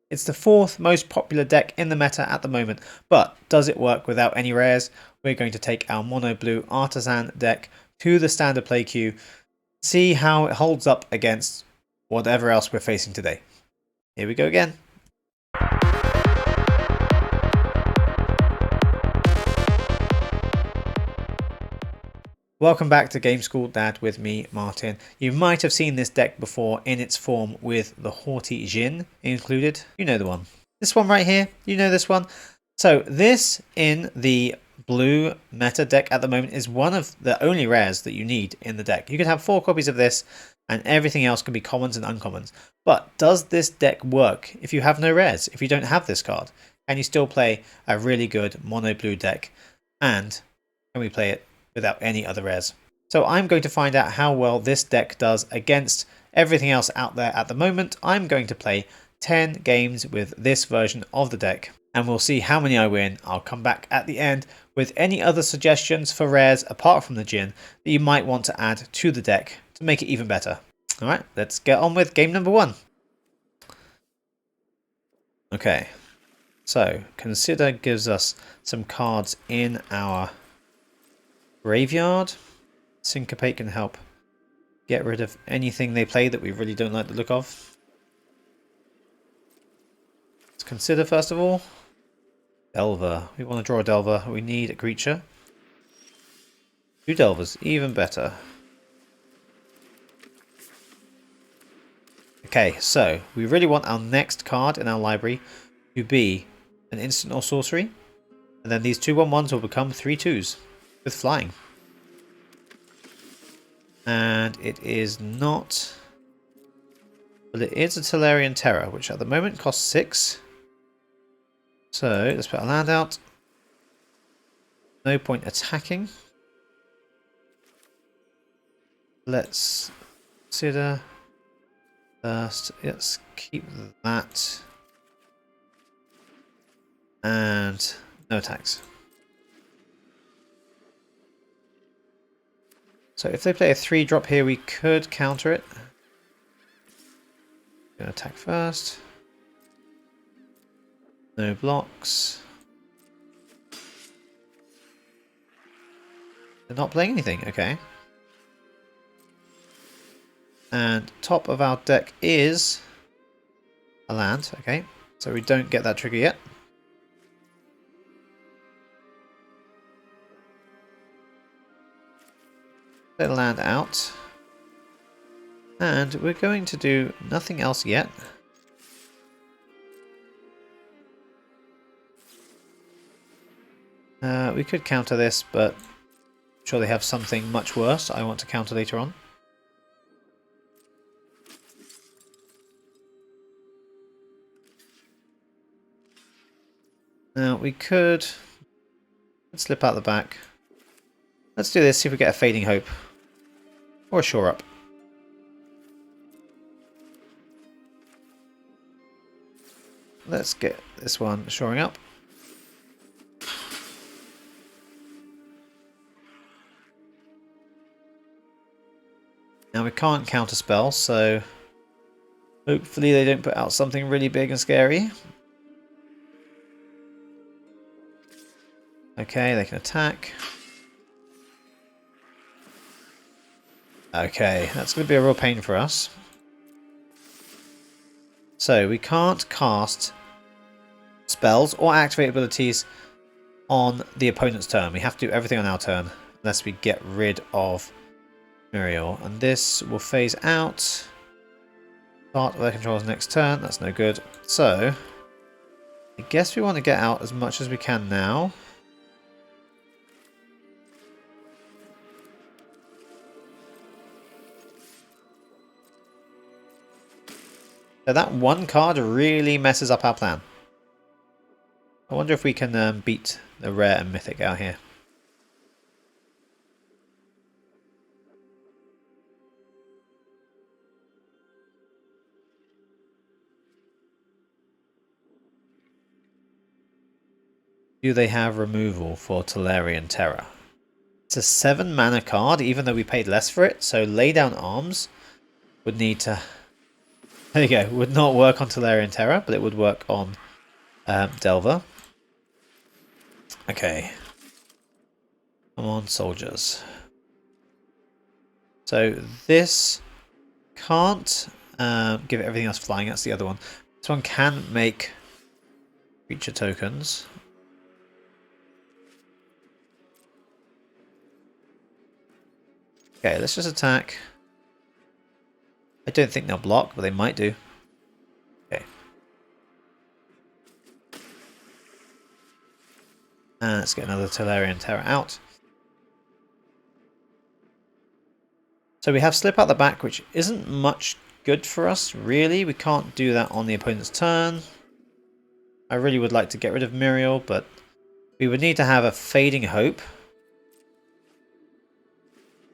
It's the 4th most popular deck in the meta at the moment, but does it work without any rares? We're going to take our mono blue Artisan deck to the standard play queue, see how it holds up against whatever else we're facing today. Here we go again. Welcome back to Game School Dad with me, Martin. You might have seen this deck before in its form with the Haughty Djinn included. You know the one. This one right here, you know this one. So this in the blue meta deck at the moment is one of the only rares that you need in the deck. You can have 4 copies of this and everything else can be commons and uncommons. But does this deck work if you have no rares, if you don't have this card? Can you still play a really good mono blue deck? And can we play it without any other rares? So I'm going to find out how well this deck does against everything else out there at the moment. I'm going to play 10 games with this version of the deck and we'll see how many I win. I'll come back at the end with any other suggestions for rares apart from the Djinn that you might want to add to the deck to make it even better. Alright, let's get on with game number 1. Okay, so Consider gives us some cards in our graveyard. Syncopate can help get rid of anything they play that we really don't like the look of. Let's consider first of all. Delver. We want to draw a Delver. We need a creature. 2 Delvers, even better. Okay, so we really want our next card in our library to be an instant or sorcery. And then these 2/1/1s will become 3/2s. With flying. And it is not... Well, it is a Tolarian Terror, which at the moment costs 6. So, let's put a land out. No point attacking. Let's consider first. Let's keep that. And no attacks. So if they play a 3-drop here, we could counter it. Gonna attack first. No blocks. They're not playing anything, okay. And top of our deck is a land, okay. So we don't get that trigger yet. Let land out. And we're going to do nothing else yet. We could counter this, but I'm sure they have something much worse I want to counter later on. Now we could slip out the back. Let's do this, see if we get a Fading Hope. Or a Shore Up. Let's get this one shoring up. Now we can't counter spell, so hopefully they don't put out something really big and scary. Okay, they can attack. Okay, that's going to be a real pain for us. So we can't cast spells or activate abilities on the opponent's turn. We have to do everything on our turn unless we get rid of Muriel. And this will phase out. Start of their control's next turn. That's no good. So I guess we want to get out as much as we can now. So that one card really messes up our plan. I wonder if we can beat the rare and mythic out here. Do they have removal for Tolarian Terror? It's a 7 mana card, even though we paid less for it. So Lay Down Arms would need to There you go. Would not work on Tolarian Terror, but it would work on Delver. Okay. Come on, soldiers. So this can't give it everything else flying. That's the other one. This one can make creature tokens. Okay, let's just attack. I don't think they'll block, but they might do. Okay. And let's get another Tolarian Terror out. So we have Slip Out the Back, which isn't much good for us, really. We can't do that on the opponent's turn. I really would like to get rid of Muriel, but we would need to have a Fading Hope.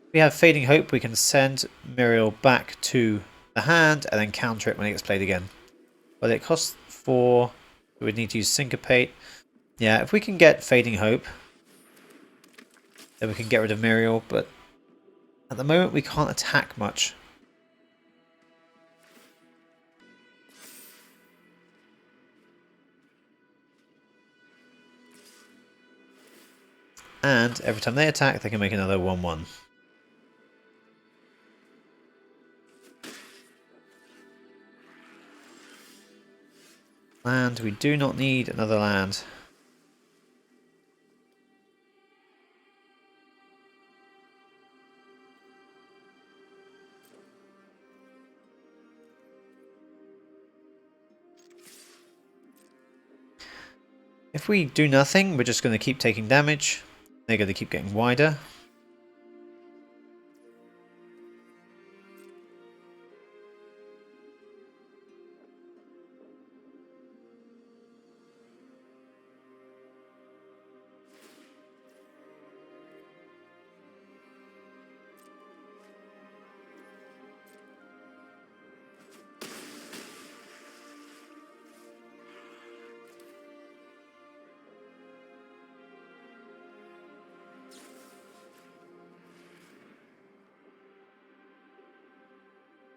If we have Fading Hope, we can send Muriel back to the hand and then counter it when it gets played again. But it costs 4. We would need to use Syncopate. Yeah, if we can get Fading Hope, then we can get rid of Muriel, but at the moment we can't attack much. And every time they attack, they can make another 1/1. Land, we do not need another land. If we do nothing, we're just going to keep taking damage. They're going to keep getting wider.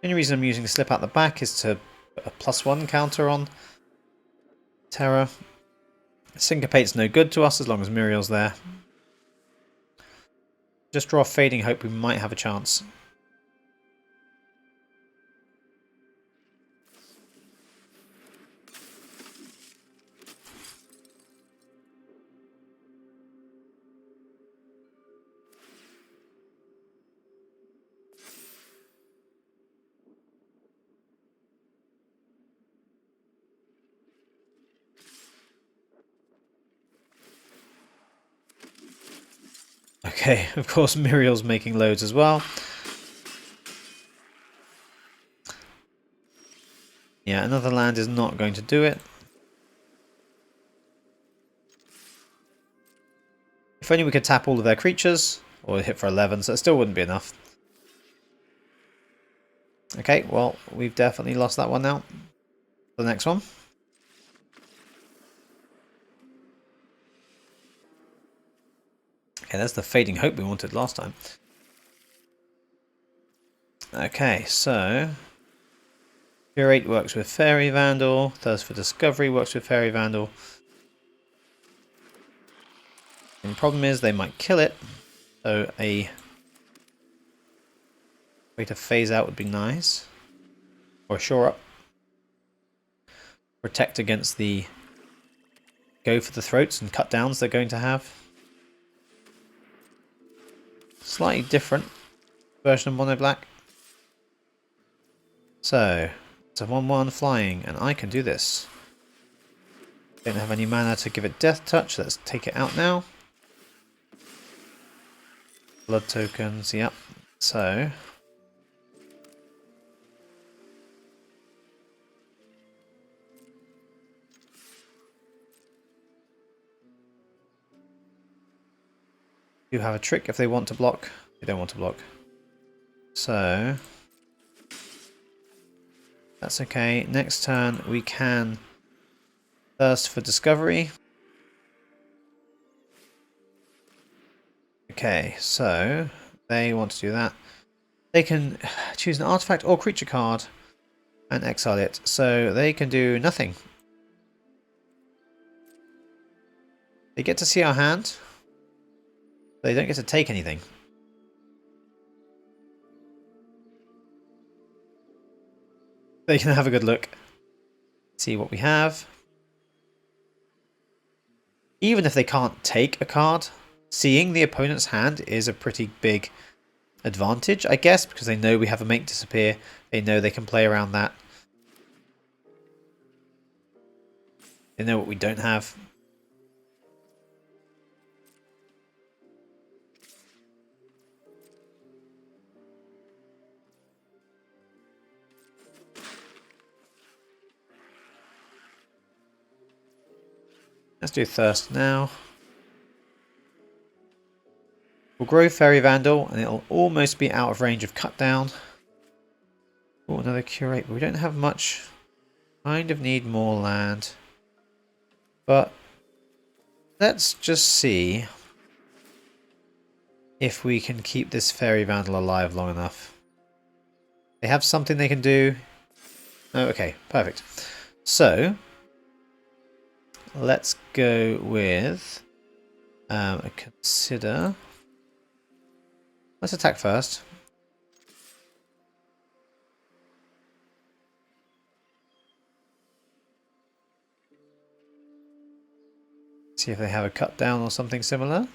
The only reason I'm using Slip Out the Back is to put a +1 counter on Terror. Syncopate's no good to us as long as Muriel's there. Just draw Fading Hope, we might have a chance. Okay, of course Muriel's making loads as well. Yeah, another land is not going to do it. If only we could tap all of their creatures, or hit for 11, so it still wouldn't be enough. Okay, well, we've definitely lost that one now. The next one. Okay, that's the Fading Hope we wanted last time. Okay, so Curate works with Fairy Vandal, Thirst for Discovery works with Fairy Vandal. And the problem is they might kill it, so a way to phase out would be nice. Or shore up. Protect against the go for the throats and cut downs they're going to have. Slightly different version of Mono Black. So, it's a 1/1 flying, and I can do this. Don't have any mana to give it Death Touch, let's take it out now. Blood tokens, yep. So, you have a trick if they want to block. They don't want to block. So, that's okay. Next turn we can Thirst for Discovery. Okay, so they want to do that. They can choose an artifact or creature card and exile it. So they can do nothing. They get to see our hand. They don't get to take anything. They can have a good look. See what we have. Even if they can't take a card, seeing the opponent's hand is a pretty big advantage, I guess, because they know we have a make disappear. They know they can play around that. They know what we don't have. Let's do Thirst now. We'll grow Fairy Vandal and it'll almost be out of range of cut down. Oh, another Curate. We don't have much. Kind of need more land. But let's just see if we can keep this Fairy Vandal alive long enough. They have something they can do. Oh, okay, perfect. So let's go with a consider. Let's attack first. See if they have a cut down or something similar.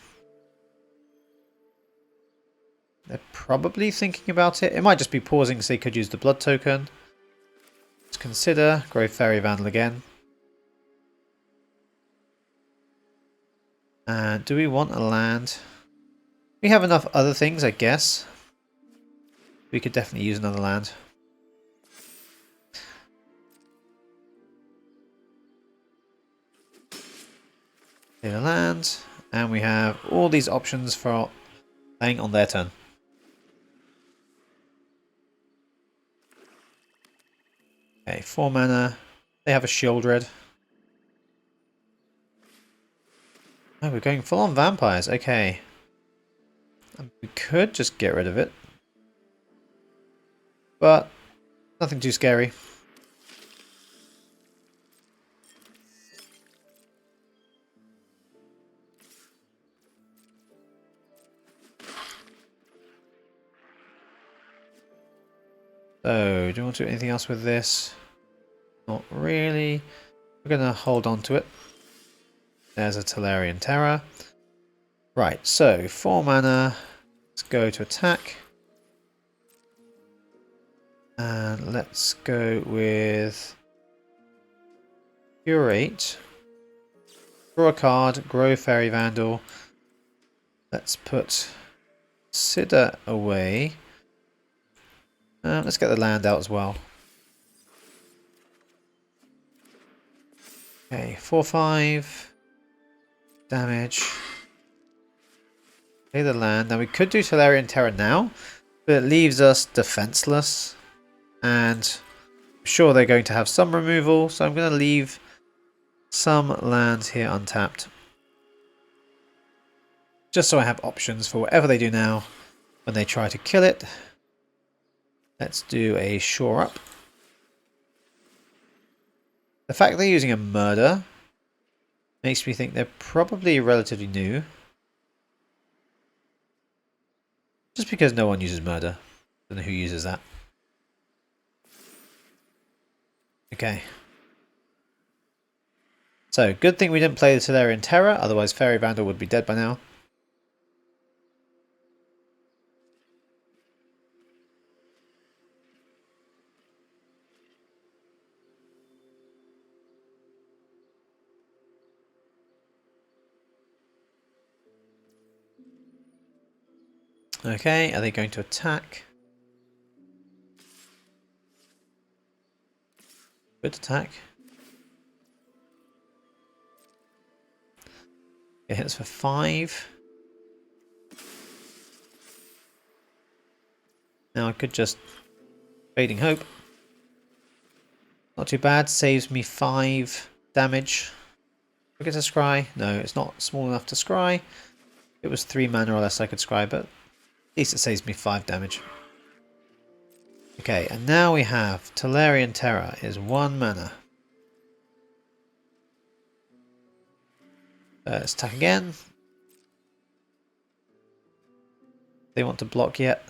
They're probably thinking about it. It might just be pausing because they could use the blood token. Let's consider. Grow Fairy Vandal again. And do we want a land? We have enough other things, I guess. We could definitely use another land. Play the land. And we have all these options for playing on their turn. Okay, 4 mana. They have a Shieldred. Oh, we're going full on vampires. Okay. We could just get rid of it. But nothing too scary. So, do you want to do anything else with this? Not really. We're going to hold on to it. There's a Tolarian Terror. Right, so 4 mana. Let's go to attack. And let's go with Curate. Draw a card, grow Fairy Vandal. Let's put Consider away. Let's get the land out as well. Okay, 4/5 damage. Play the land. Now we could do Tolarian Terror now, but it leaves us defenseless. And I'm sure they're going to have some removal, so I'm going to leave some lands here untapped. Just so I have options for whatever they do now when they try to kill it. Let's do a Shore Up. The fact they're using a Murder makes me think they're probably relatively new. Just because no one uses Murder. Don't know who uses that. Okay. So, good thing we didn't play the Tolarian Terror, otherwise Fairy Vandal would be dead by now. Okay, are they going to attack? Good attack. It hits for 5. Now I could just Fading Hope. Not too bad, saves me 5 damage. Do I get to scry? No, it's not small enough to scry. If it was 3 mana or less I could scry, but at least it saves me 5 damage. Okay, and now we have Tolarian Terror is 1 mana. Let's attack again. They want to block yet?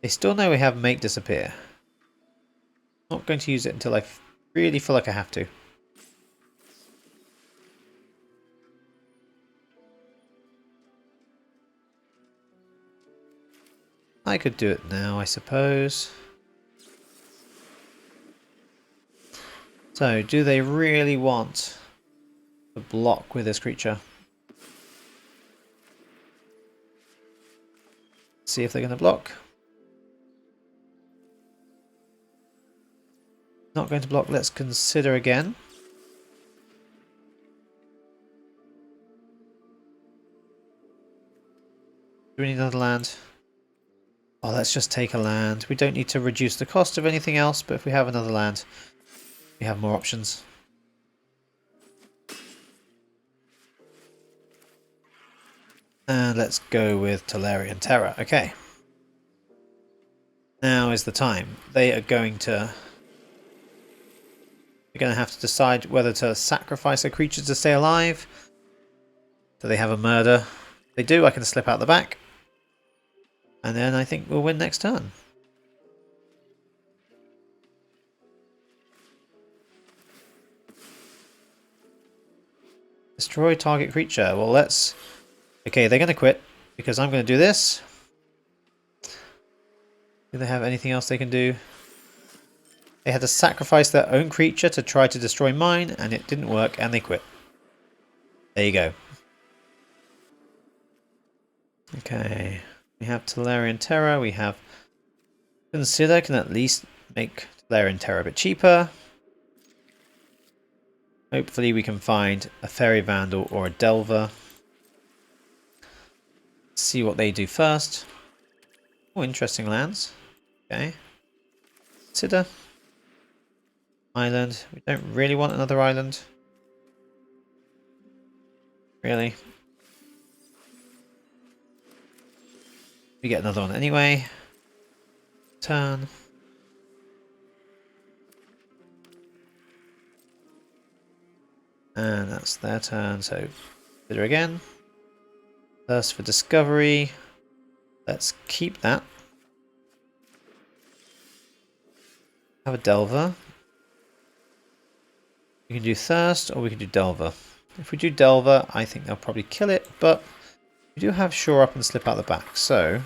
They still know we have Make Disappear. Not going to use it until I really feel like I have to. I could do it now, I suppose. So, do they really want to block with this creature? See if they're going to block. Not going to block. Let's consider again. Do we need another land? Oh, let's just take a land. We don't need to reduce the cost of anything else, but if we have another land, we have more options. And let's go with Tolarian Terror. Okay. Now is the time. They are going to... They're going to have to decide whether to sacrifice a creature to stay alive. Do they have a murder? If they do, I can slip out the back. And then I think we'll win next turn. Destroy target creature. Well, let's... Okay, they're going to quit because I'm going to do this. Do they have anything else they can do? They had to sacrifice their own creature to try to destroy mine, and it didn't work, and they quit. There you go. Okay, we have Tolarian Terror. We have Consider, can at least make Tolarian Terror a bit cheaper. Hopefully we can find a Fairy Vandal or a Delver. See what they do first. Oh, interesting lands. Okay. Consider. Island. We don't really want another island. Really. We get another one anyway. Turn. And that's their turn, so consider again. Thirst for discovery. Let's keep that. Have a Delver. We can do Thirst or we can do Delver. If we do Delver, I think they'll probably kill it, but we do have Shore Up and Slip out the back, so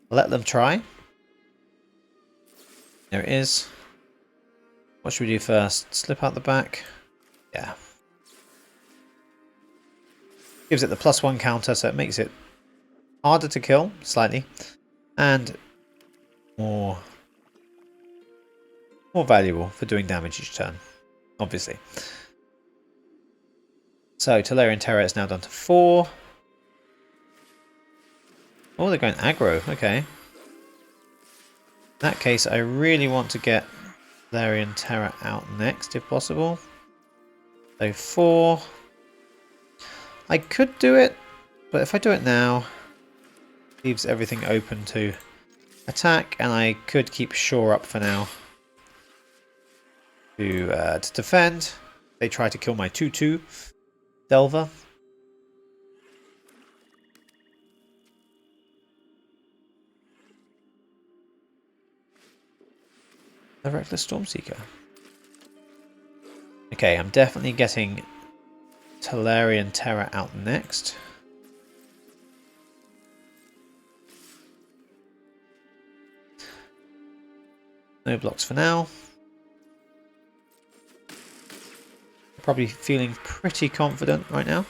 let them try. There it is. What should we do first? Slip out the back? Yeah. Gives it the +1 counter, so it makes it harder to kill, slightly, and more valuable for doing damage each turn, obviously. So Tolarian Terror is now down to 4. Oh, they're going aggro. Okay. In that case, I really want to get Tolarian Terror out next, if possible. So 4. I could do it, but if I do it now, it leaves everything open to attack, and I could keep Shore Up for now to defend. They try to kill my 2/2 Delver. The Reckless Stormseeker. Okay, I'm definitely getting Tolarian Terror out next. No blocks for now. Probably feeling pretty confident right now.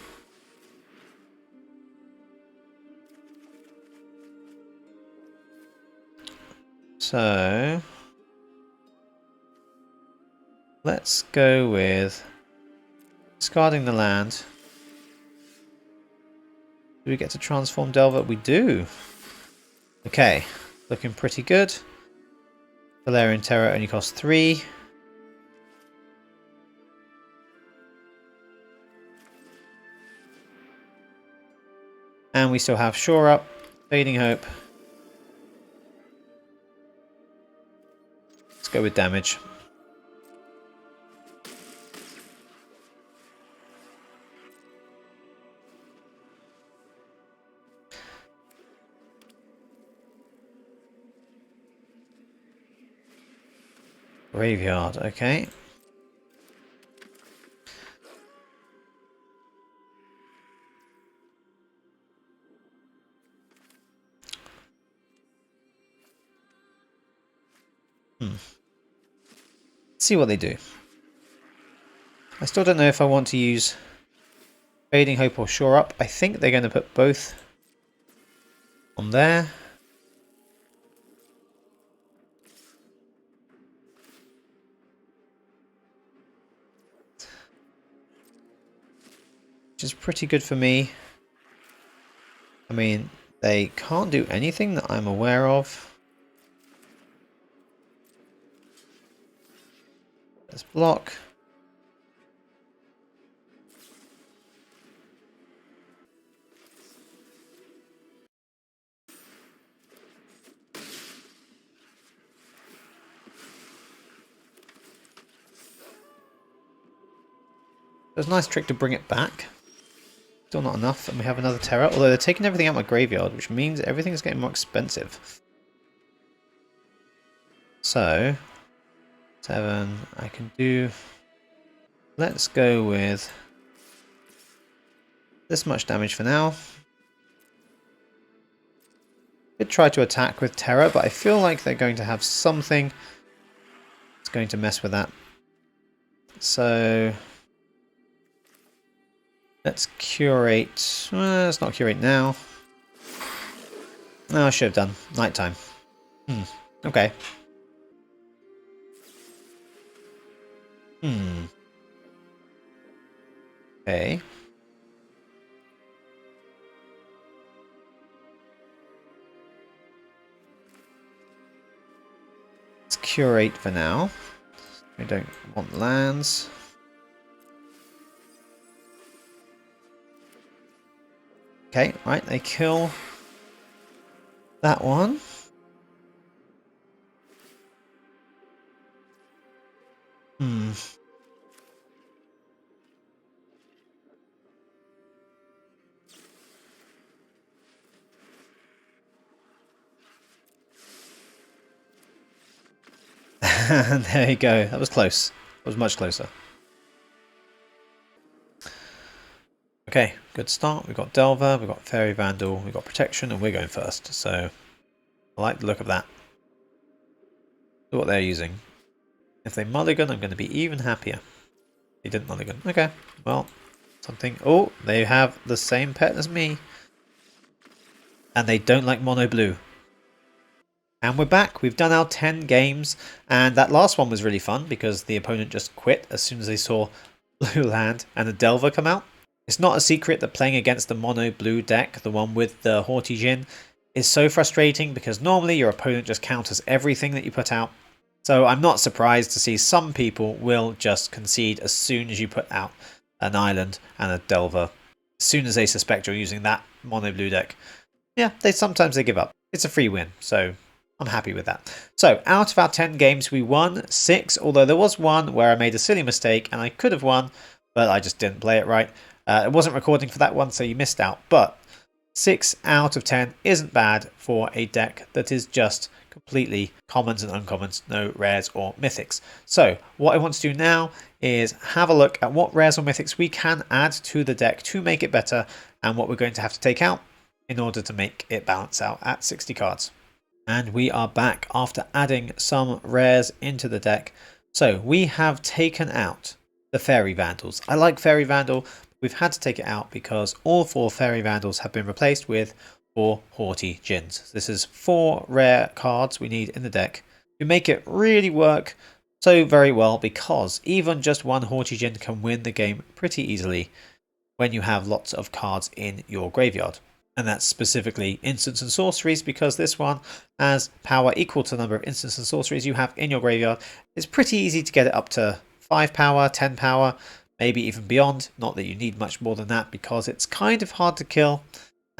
So let's go with discarding the land. Do we get to transform Delver? We do. Okay, looking pretty good. Tolarian Terror only costs 3. And we still have Shore Up, Fading Hope. Let's go with damage. Graveyard, okay. Let's see what they do. I still don't know if I want to use Fading Hope or Shore Up. I think they're going to put both on there. Which is pretty good for me. I mean, they can't do anything that I'm aware of. Let's block. There's a nice trick to bring it back. Still not enough, and we have another Terror. Although they're taking everything out of my graveyard, which means everything's getting more expensive. So, 7, I can do... Let's go with this much damage for now. Could try to attack with Terror, but I feel like they're going to have something that's going to mess with that. So... let's curate. Let's not curate now. No, I should have done. Nighttime. Okay. Okay. Let's curate for now. We don't want lands. Okay, right, they kill that one. There you go. That was close. That was much closer. Okay, good start. We've got Delver, we've got Fairy Vandal, we've got Protection, and we're going first. So I like the look of that. Look what they're using. If they mulligan, I'm going to be even happier. They didn't mulligan. Okay, well, something. Oh, they have the same pet as me. And they don't like mono blue. And we're back. We've done our 10 games. And that last one was really fun because the opponent just quit as soon as they saw blue land and a Delver come out. It's not a secret that playing against the mono blue deck, the one with the Haughty Djinn, is so frustrating because normally your opponent just counters everything that you put out. So I'm not surprised to see some people will just concede as soon as you put out an island and a Delver. As soon as they suspect you're using that mono blue deck. Yeah, sometimes they give up. It's a free win, so I'm happy with that. So out of our 10 games, we won 6, although there was one where I made a silly mistake and I could have won, but I just didn't play it right. It wasn't recording for that one, so you missed out. But 6 out of 10 isn't bad for a deck that is just completely commons and uncommons, no rares or mythics. So what I want to do now is have a look at what rares or mythics we can add to the deck to make it better and what we're going to have to take out in order to make it balance out at 60 cards. And we are back after adding some rares into the deck. So we have taken out the Fairy Vandals. I like Fairy Vandal. We've had to take it out because all 4 Fairy Vandals have been replaced with 4 Haughty Djinns. This is 4 rare cards we need in the deck to make it really work so very well, because even just one Haughty Djinn can win the game pretty easily when you have lots of cards in your graveyard. And that's specifically instants and sorceries, because this one has power equal to the number of instants and sorceries you have in your graveyard. It's pretty easy to get it up to 5 power, 10 power, maybe even beyond. Not that you need much more than that because it's kind of hard to kill.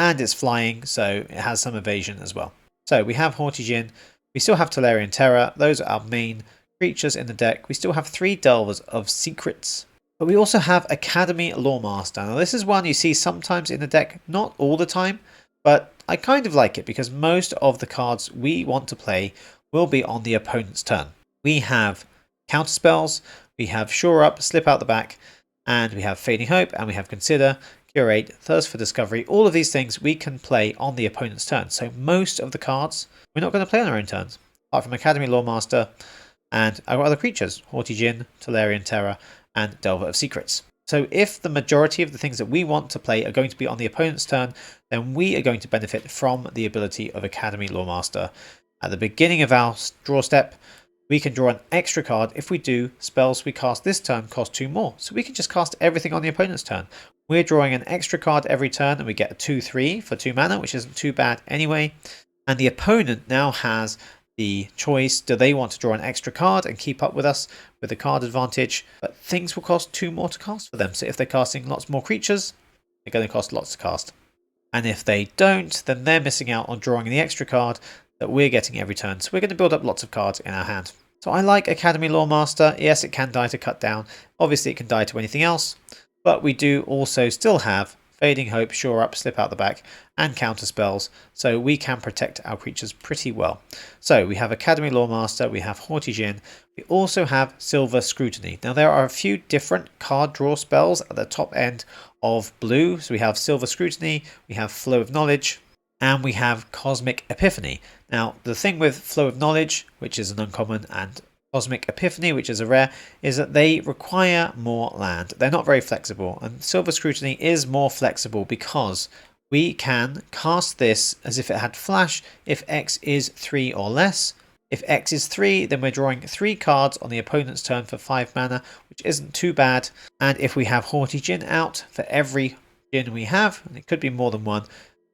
and it's flying, so it has some evasion as well. So we have Haughty Djinn, we still have Tolarian Terror, those are our main creatures in the deck. We still have 3 Delvers of Secrets, but we also have Academy Loremaster. Now this is one you see sometimes in the deck, not all the time, but I kind of like it because most of the cards we want to play will be on the opponent's turn. We have counter spells, we have Shore Up, Slip Out the Back, and we have Fading Hope, and we have Consider, Curate, Thirst for Discovery. All of these things we can play on the opponent's turn. So most of the cards we're not going to play on our own turns, apart from Academy Loremaster and our other creatures, Haughty Djinn, Tolarian Terror, and Delver of Secrets. So if the majority of the things that we want to play are going to be on the opponent's turn, then we are going to benefit from the ability of Academy Loremaster. At the beginning of our draw step, we can draw an extra card. If we do, spells we cast this turn cost 2 more. So we can just cast everything on the opponent's turn. We're drawing an extra card every turn, and we get a 2/3 for 2 mana, which isn't too bad anyway. And the opponent now has the choice, do they want to draw an extra card and keep up with us with the card advantage, but things will cost 2 more to cast for them. So if they're casting lots more creatures, they're going to cost lots to cast. And if they don't, then they're missing out on drawing the extra card that we're getting every turn. So we're going to build up lots of cards in our hand. So I like Academy Loremaster. Yes, it can die to cut down. Obviously it can die to anything else, but we do also still have Fading Hope, Shore Up, Slip Out the Back, and counter spells, so we can protect our creatures pretty well. So we have Academy Loremaster, we have Haughty Djinn, we also have Silver Scrutiny. Now there are a few different card draw spells at the top end of blue. So we have Silver Scrutiny, we have Flow of Knowledge, and we have Cosmic Epiphany. Now the thing with Flow of Knowledge, which is an uncommon, and Cosmic Epiphany, which is a rare, is that they require more land. They're not very flexible, and Silver Scrutiny is more flexible because we can cast this as if it had flash if X is 3 or less. If X is 3, then we're drawing 3 cards on the opponent's turn for 5 mana, which isn't too bad. And if we have Haughty Djinn out, for every Djinn we have, and it could be more than one,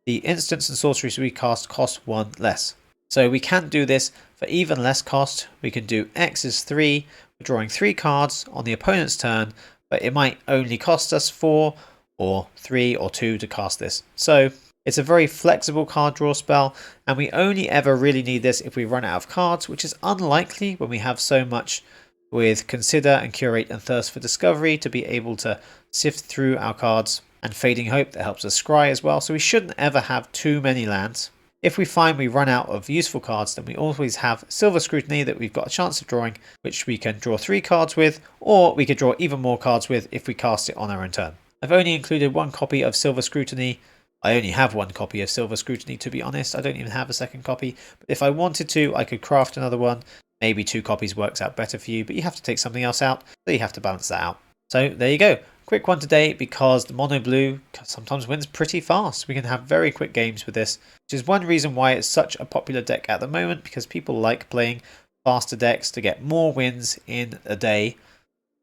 the instants and sorceries we cast cost 1 less. So we can do this for even less cost. We can do X is 3, we're drawing 3 cards on the opponent's turn, but it might only cost us 4 or 3 or 2 to cast this. So it's a very flexible card draw spell, and we only ever really need this if we run out of cards, which is unlikely when we have so much with Consider and Curate and Thirst for Discovery to be able to sift through our cards, and Fading Hope that helps us scry as well. So we shouldn't ever have too many lands. If we find we run out of useful cards, then we always have Silver Scrutiny that we've got a chance of drawing, which we can draw 3 cards with, or we could draw even more cards with if we cast it on our own turn. I've only included 1 copy of Silver Scrutiny. I only have 1 copy of Silver Scrutiny, to be honest. I don't even have a second copy, but if I wanted to, I could craft another one. Maybe 2 copies works out better for you, but you have to take something else out, so you have to balance that out. So there you go. Quick one today because the mono blue sometimes wins pretty fast. We can have very quick games with this, which is one reason why it's such a popular deck at the moment, because people like playing faster decks to get more wins in a day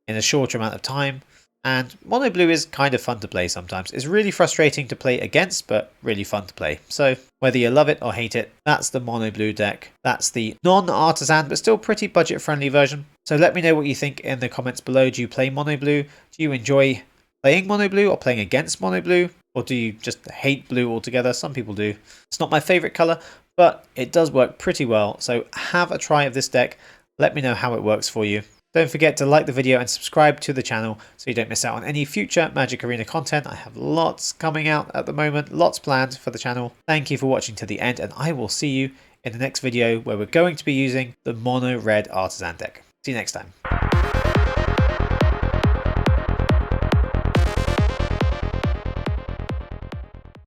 in a shorter amount of time. And mono blue is kind of fun to play sometimes. It's really frustrating to play against, but really fun to play. So whether you love it or hate it, that's the mono blue deck. That's the non-artisan, but still pretty budget friendly version. So let me know what you think in the comments below. Do you play mono blue? Do you enjoy playing mono blue or playing against mono blue? Or do you just hate blue altogether? Some people do. It's not my favorite color, but it does work pretty well. So have a try of this deck. Let me know how it works for you. Don't forget to like the video and subscribe to the channel so you don't miss out on any future Magic Arena content. I have lots coming out at the moment, lots planned for the channel. Thank you for watching to the end, and I will see you in the next video where we're going to be using the mono red artisan deck. See you next time.